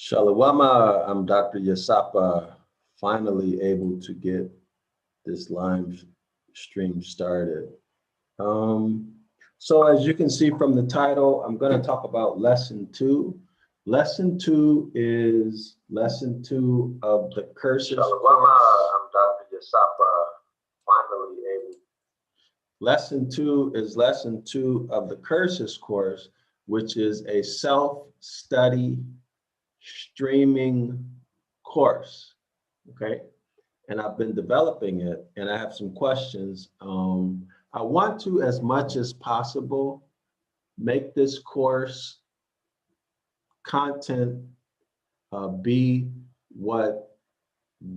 Shalawama, I'm Dr. Yasapa, finally able to get this live stream started. So as you can see from the title, I'm going to talk about lesson 2. Lesson 2 is lesson 2 of the curses. Shalawama, I'm Dr. Yasapa, finally able. Lesson 2 is lesson 2 of the curses course, which is a self-study streaming course, okay? And I've been developing it, and I have some questions. I want to, as much as possible, make this course content be what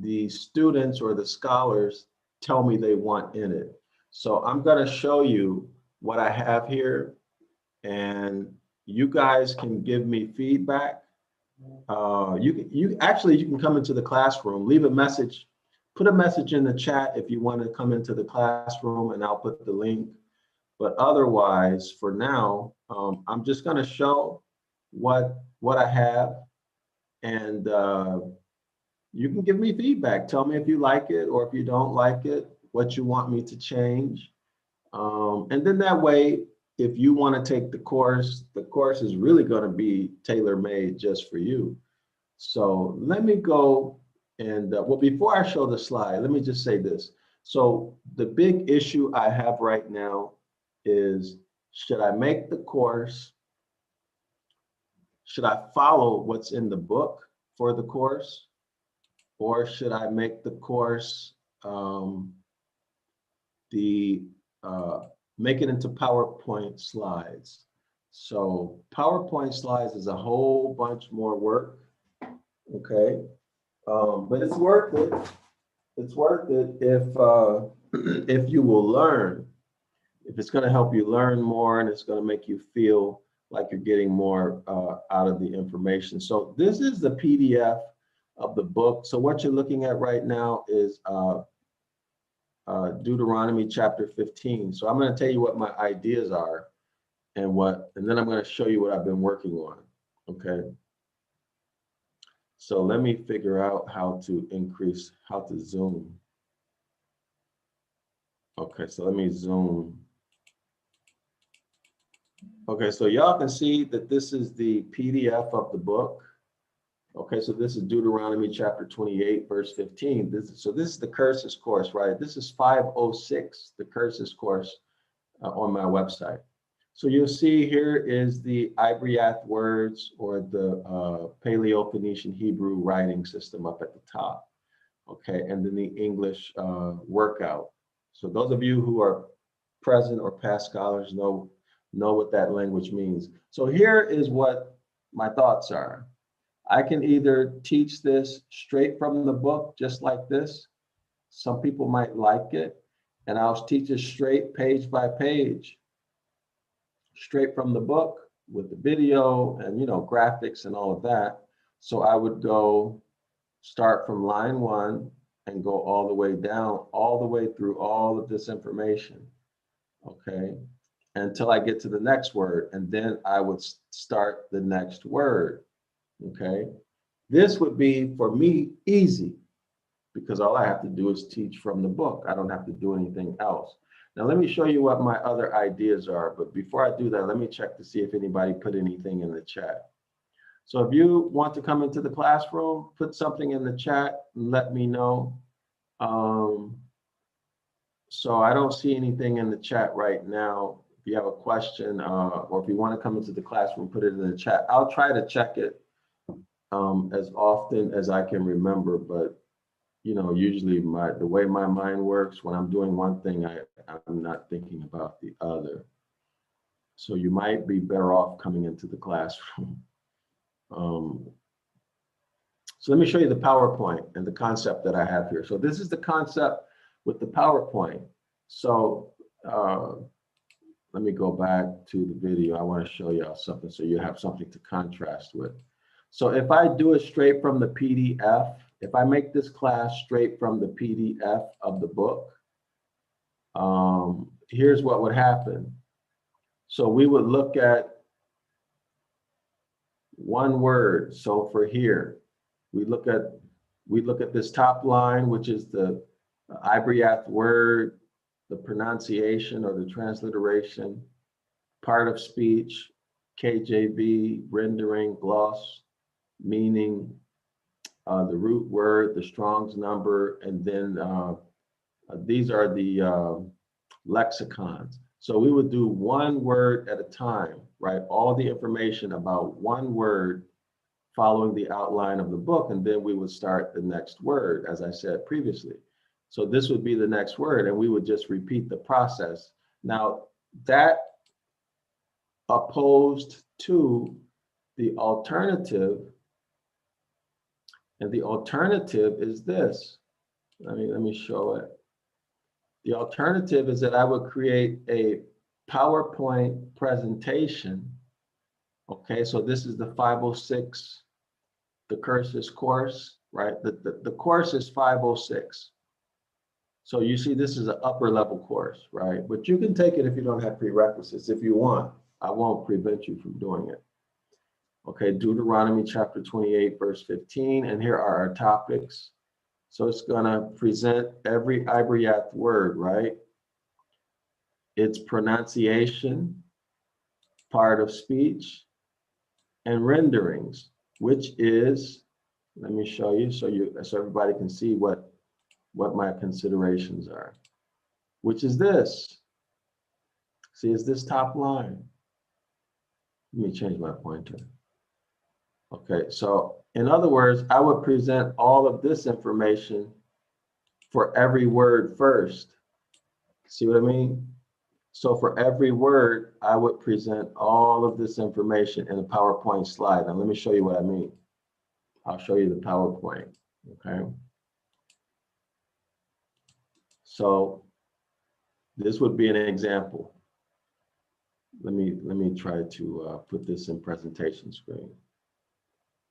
the students or the scholars tell me they want in it. So I'm going to show you what I have here, and you guys can give me feedback. You can come into the classroom, leave a message, put a message in the chat if you want to come into the classroom, and I'll put the link. But otherwise, for now, I'm just going to show what I have, and you can give me feedback. Tell me if you like it or if you don't like it, what you want me to change. And then that way, if you want to take the course is really going to be tailor-made just for you. So let me go and, well, before I show the slide, let me just say this. So the big issue I have right now is, should I make the course? Should I follow what's in the book for the course? Or should I make the course, make it into PowerPoint slides? So PowerPoint slides is a whole bunch more work, okay? But it's worth it. It's worth it if you will learn, if it's going to help you learn more, and it's going to make you feel like you're getting more out of the information. So this is the PDF of the book. So what you're looking at right now is Deuteronomy chapter 15. So I'm going to tell you what my ideas are, and then I'm going to show you what I've been working on. Okay. So let me figure out how to zoom. Okay, so let me zoom. Okay, so y'all can see that this is the PDF of the book. Okay, so this is Deuteronomy chapter 28, verse 15. This is the curses course, right? This is 506, the curses course on my website. So you'll see here is the Ibaryath words, or the Paleo Phoenician Hebrew writing system up at the top. Okay, and then the English workout. So those of you who are present or past scholars know what that language means. So here is what my thoughts are. I can either teach this straight from the book, just like this. Some people might like it, and I'll teach it straight, page by page, straight from the book with the video and, graphics and all of that. So I would start from line 1 and go all the way down, all the way through all of this information, okay, until I get to the next word, and then I would start the next word, okay. This would be, for me, easy, because all I have to do is teach from the book. I don't have to do anything else. Now, let me show you what my other ideas are, but before I do that, let me check to see if anybody put anything in the chat. So if you want to come into the classroom, put something in the chat and let me know. So I don't see anything in the chat right now. If you have a question, or if you want to come into the classroom, put it in the chat. I'll try to check it as often as I can remember, but usually the way my mind works, when I'm doing one thing, I'm not thinking about the other. So you might be better off coming into the classroom. So let me show you the PowerPoint and the concept that I have here. So this is the concept with the PowerPoint. So let me go back to the video. I want to show y'all something so you have something to contrast with. So if I do it straight from the PDF, if I make this class straight from the PDF of the book, here's what would happen. So we would look at one word. So for here, we look at this top line, which is the Ibaryath word, the pronunciation or the transliteration, part of speech, KJV, rendering, gloss, meaning, the root word, the Strong's number, and then these are the lexicons. So we would do one word at a time, right? All the information about one word following the outline of the book, and then we would start the next word, as I said previously. So this would be the next word, and we would just repeat the process. Now, that opposed to the alternative, and the alternative is this. Let me show it. The alternative is that I would create a PowerPoint presentation. Okay, so this is the 506, the Cursus course, right? The course is 506. So you see, this is an upper level course, right? But you can take it if you don't have prerequisites, if you want. I won't prevent you from doing it. Okay, Deuteronomy chapter 28, verse 15, and here are our topics. So it's gonna present every Ibaryath word, right? Its pronunciation, part of speech, and renderings, which is, let me show you so everybody can see what my considerations are, which is this. See, it's this top line. Let me change my pointer. Okay, so in other words, I would present all of this information for every word first. See what I mean? So for every word, I would present all of this information in a PowerPoint slide. Now let me show you what I mean. I'll show you the PowerPoint, okay? So this would be an example. Let me try to put this in presentation screen.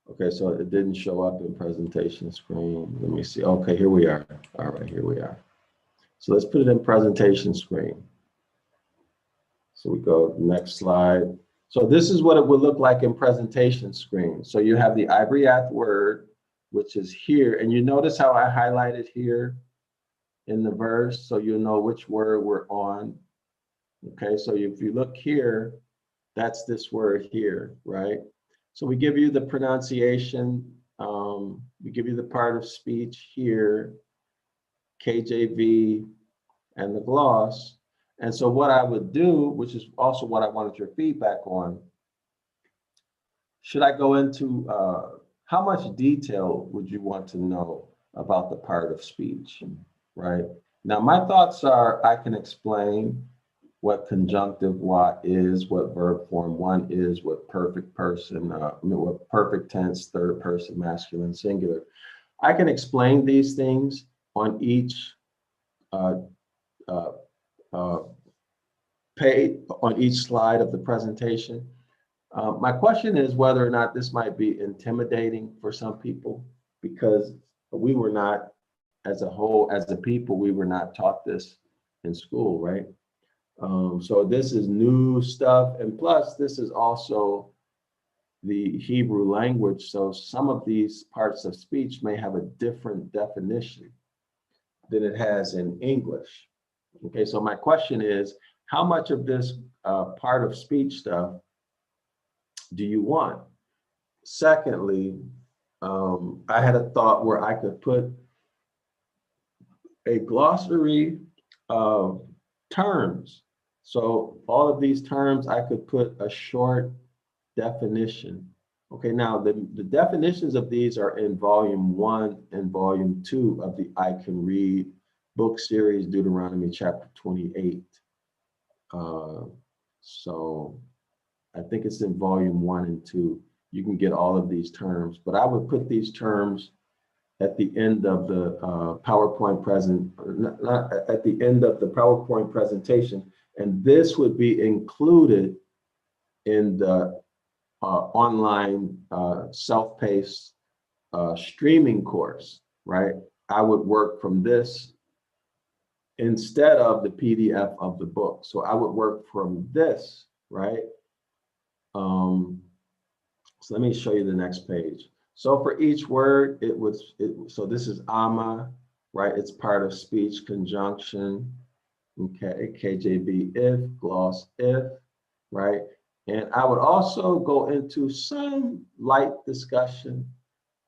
Okay, so it didn't show up in presentation screen. Let me see. Okay, here we are. All right, here we are. So let's put it in presentation screen. So we go next slide. So this is what it would look like in presentation screen. So you have the Ibaryath word, which is here, and you notice how I highlighted here in the verse, so you know which word we're on. Okay, so if you look here, that's this word here, right? So we give you the pronunciation, we give you the part of speech here, KJV, and the gloss. And so what I would do, which is also what I wanted your feedback on, should I go into, how much detail would you want to know about the part of speech, right? Now, my thoughts are I can explain what conjunctive what is, what verb form one is, what perfect person, what perfect tense, third person, masculine, singular. I can explain these things on each page, on each slide of the presentation. My question is whether or not this might be intimidating for some people, because we were not, as a whole, as a people, we were not taught this in school, right? So this is new stuff, and plus this is also the Hebrew language, so some of these parts of speech may have a different definition than it has in English. Okay, so my question is, how much of this part of speech stuff do you want? Secondly, I had a thought where I could put a glossary of terms. So all of these terms, I could put a short definition. Okay, now the definitions of these are in volume 1 and volume 2 of the I Can Read book series, Deuteronomy chapter 28. So I think it's in volume 1 and 2. You can get all of these terms, but I would put these terms at the end of the PowerPoint not at the end of the PowerPoint presentation, and this would be included in the online self-paced streaming course, right? I would work from this instead of the PDF of the book. So I would work from this, right? So let me show you the next page. So for each word, so this is ama, right? It's part of speech conjunction. Okay, KJV if, gloss if, right? And I would also go into some light discussion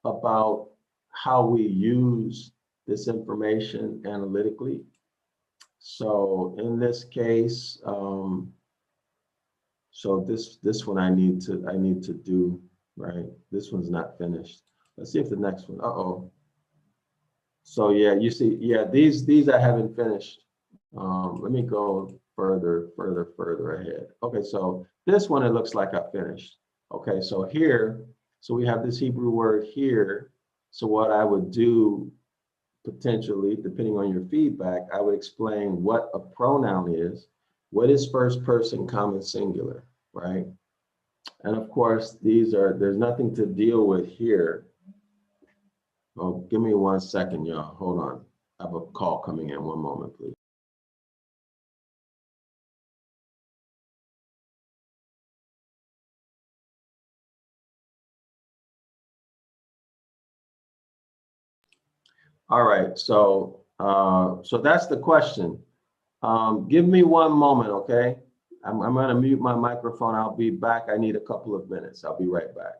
about how we use this information analytically. So in this case, so this one I need to do, right? This one's not finished. Let's see if the next one. Uh-oh. So yeah, you see, yeah, these I haven't finished. Let me go further ahead. Okay, so this one it looks like I finished. Okay, so here, so we have this Hebrew word here. So what I would do potentially, depending on your feedback, I would explain what a pronoun is, what is first person common singular, right? And of course, there's nothing to deal with here. Oh, give me 1 second, y'all. Hold on. I have a call coming in. One moment, please. All right. So that's the question. Give me 1 moment, okay? I'm going to mute my microphone. I'll be back. I need a couple of minutes. I'll be right back.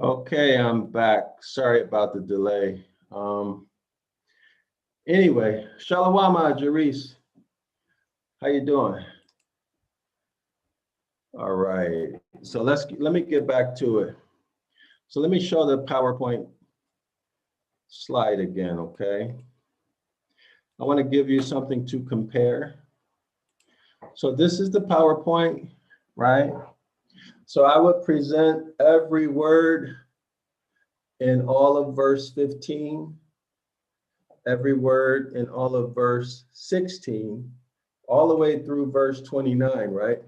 Okay, I'm back. Sorry about the delay. Anyway, Shalom, Jarice. How you doing? All right. So let me get back to it. So let me show the PowerPoint slide again, okay? I want to give you something to compare. So this is the PowerPoint, right? So I would present every word in all of verse 15, every word in all of verse 16, all the way through verse 29, right?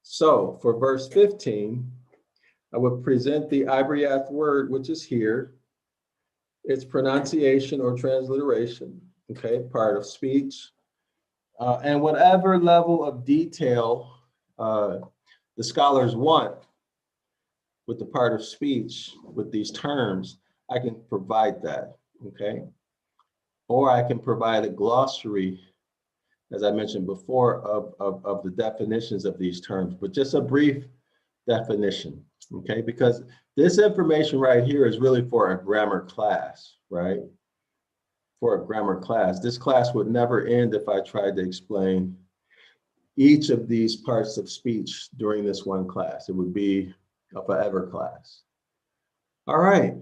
So for verse 15, I would present the Ibaryath word, which is here, its pronunciation or transliteration, okay, part of speech, and whatever level of detail the scholars want with the part of speech, with these terms, I can provide that, okay? Or I can provide a glossary, as I mentioned before, of the definitions of these terms, but just a brief definition, okay? Because this information right here is really for a grammar class, right? For a grammar class. This class would never end if I tried to explain each of these parts of speech during this one class. It would be a forever class. All right.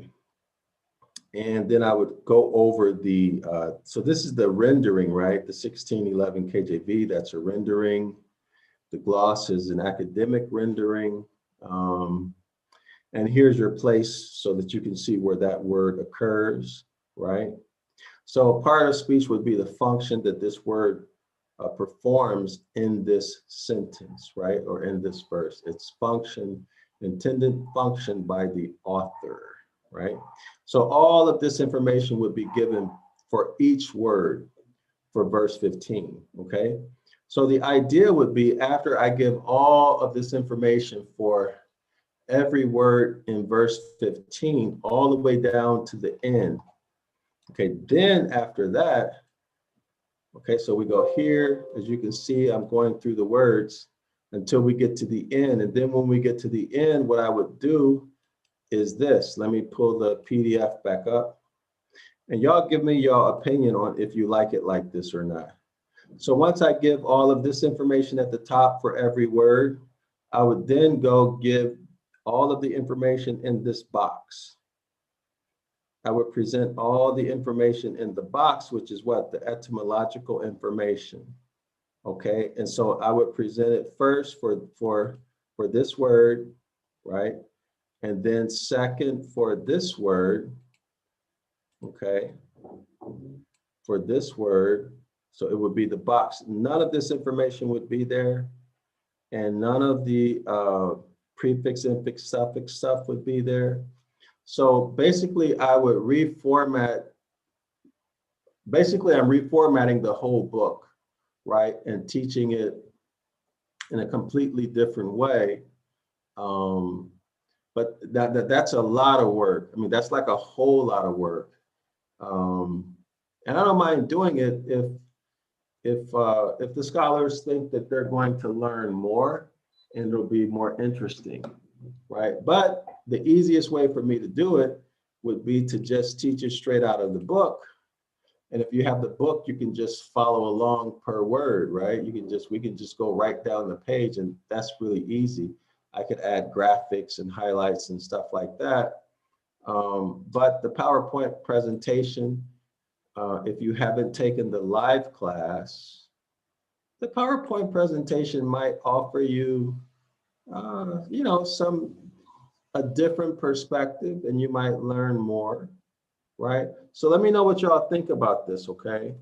And then I would go over the, so this is the rendering, right? The 1611 KJV, that's a rendering. The gloss is an academic rendering. And here's your place so that you can see where that word occurs, right? So part of speech would be the function that this word performs in this sentence, right? Or in this verse. Its function, intended function by the author, right? So all of this information would be given for each word for verse 15, okay? So the idea would be after I give all of this information for every word in verse 15, all the way down to the end, okay, then after that, okay, so we go here, as you can see, I'm going through the words until we get to the end. And then when we get to the end, what I would do is this. Let me pull the PDF back up. And y'all give me your opinion on if you like it like this or not. So once I give all of this information at the top for every word, I would then go give all of the information in this box. I would present all the information in the box, which is what? The etymological information. Okay, and so I would present it first for this word, right? And then second for this word, okay, for this word. So it would be the box. None of this information would be there, and none of the prefix, infix, suffix stuff would be there. So basically I would reformat, basically I'm reformatting the whole book, right? And teaching it in a completely different way. But that's a lot of work. I mean, that's like a whole lot of work. And I don't mind doing it if the scholars think that they're going to learn more and it'll be more interesting, right? But the easiest way for me to do it would be to just teach it straight out of the book. And if you have the book, you can just follow along per word, right? We can just go right down the page, and that's really easy. I could add graphics and highlights and stuff like that. But the PowerPoint presentation, if you haven't taken the live class, the PowerPoint presentation might offer you, you know, a different perspective, and you might learn more, right? So let me know what y'all think about this, okay?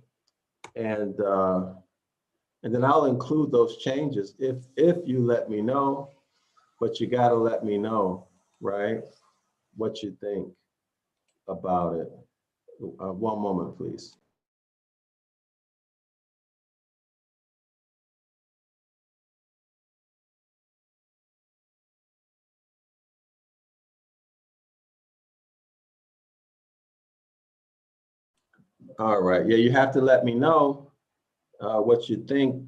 And then I'll include those changes if you let me know, but you gotta let me know, right? What you think about it. One moment, please. All right, yeah, you have to let me know what you think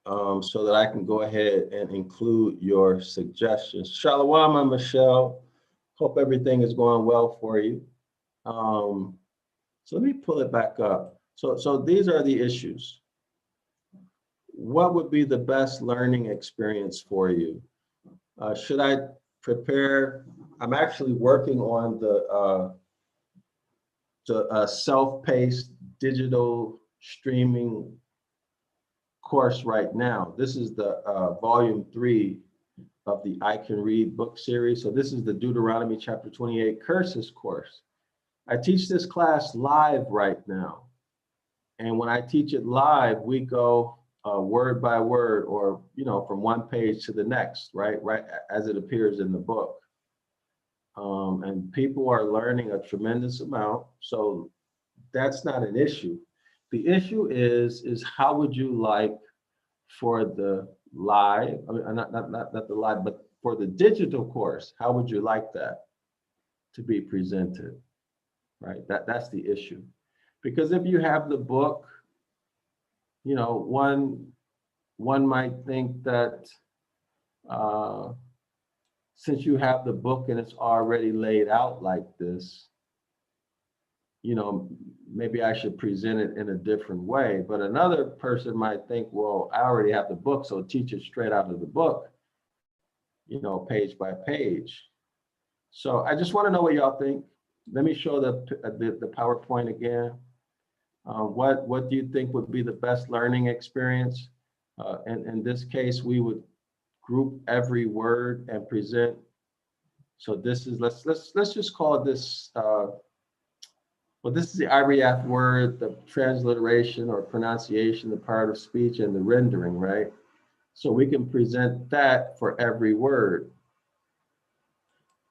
so that I can go ahead and include your suggestions. Shalom, Michelle. Hope everything is going well for you. So let me pull it back up. So these are the issues. What would be the best learning experience for you? Should I prepare? I'm actually working on the self-paced digital streaming course right now. This is the volume 3 of the I Can Read book series. So this is the Deuteronomy chapter 28 curses course. I teach this class live right now. And when I teach it live, we go word by word, or, from one page to the next, right as it appears in the book. And people are learning a tremendous amount. So that's not an issue. The issue is how would you like for the live, I mean, not the live, but for the digital course, how would you like that to be presented, right? That's the issue. Because if you have the book, one might think that since you have the book and it's already laid out like this, maybe I should present it in a different way. But another person might think, well, I already have the book, so teach it straight out of the book, page by page. So I just want to know what y'all think. Let me show the PowerPoint again. What do you think would be the best learning experience? And in this case, we would group every word and present. So this is, let's just call this, well, this is the Ibaryath word, the transliteration or pronunciation, the part of speech, and the rendering, right? So we can present that for every word.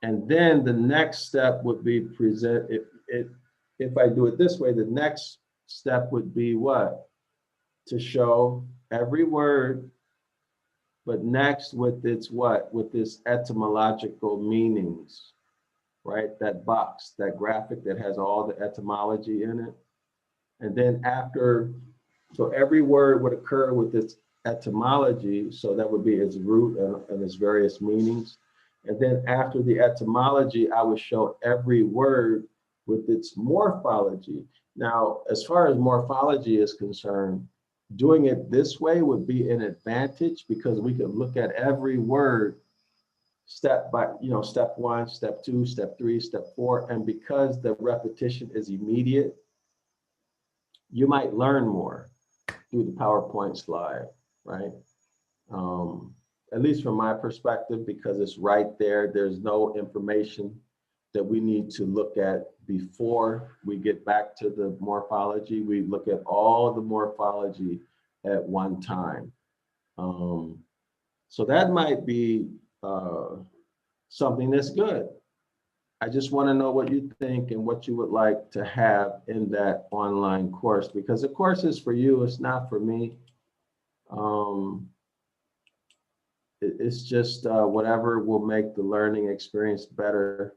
And then the next step would be present, if I do it this way, the next step would be what? To show every word, but next with its what? With its etymological meanings, right? That box, that graphic that has all the etymology in it. And then after, so every word would occur with its etymology, so that would be its root and its various meanings. And then after the etymology, I would show every word with its morphology. Now, as far as morphology is concerned, doing it this way would be an advantage because we could look at every word step by, step 1, step 2, step 3, step 4. And because the repetition is immediate, you might learn more through the PowerPoint slide, right? At least from my perspective, because it's right there. There's no information that we need to look at before we get back to the morphology. We look at all the morphology at one time. So that might be something that's good. I just want to know what you think and what you would like to have in that online course, because the course is for you, it's not for me. It's just whatever will make the learning experience better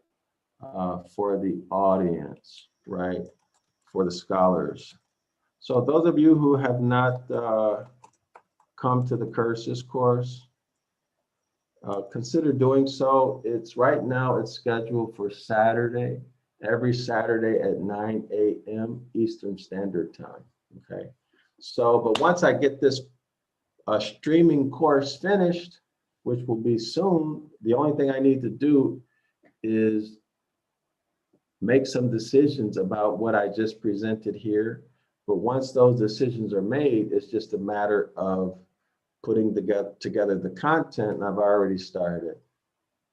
for the audience, right? For the scholars. So those of you who have not come to the curses course, consider doing so. It's right now, it's scheduled for Saturday, every Saturday at 9 a.m. Eastern Standard Time, okay? So, but once I get this streaming course finished, which will be soon, the only thing I need to do is make some decisions about what I just presented here. But once those decisions are made, it's just a matter of putting together the content, and I've already started.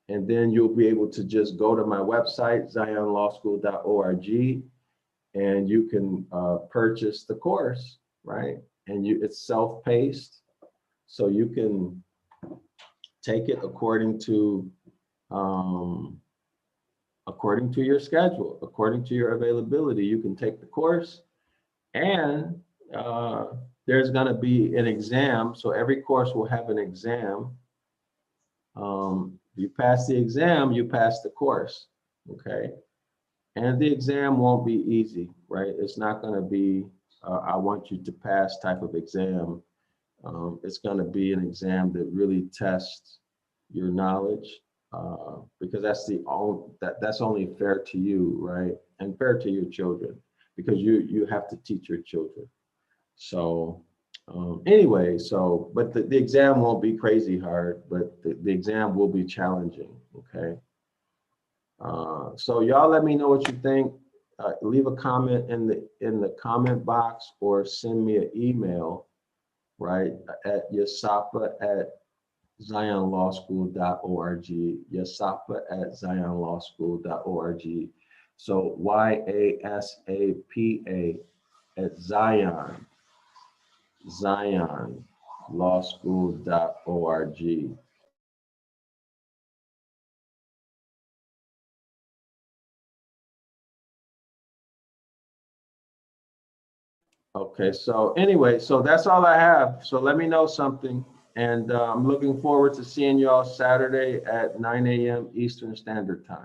And then you'll be able to just go to my website, zionlawschool.org, and you can purchase the course, right? And it's self-paced, so you can take it according to your schedule, according to your availability. You can take the course, and there's going to be an exam. So every course will have an exam. You pass the exam, you pass the course, okay? And the exam won't be easy, right? It's not going to be I want you to pass type of exam. It's going to be an exam that really tests your knowledge. because that's only fair to you, right? And fair to your children, because you have to teach your children. So anyway, but the exam won't be crazy hard, but the exam will be challenging, okay? So y'all let me know what you think. Leave a comment in the comment box, or send me an email, right, at yasapa@zionlawschool.org, yasapa@zionlawschool.org. So YASAPA at zionlawschool.org. Okay, so anyway, so that's all I have. So let me know something. And I'm looking forward to seeing y'all Saturday at 9 a.m. Eastern Standard Time.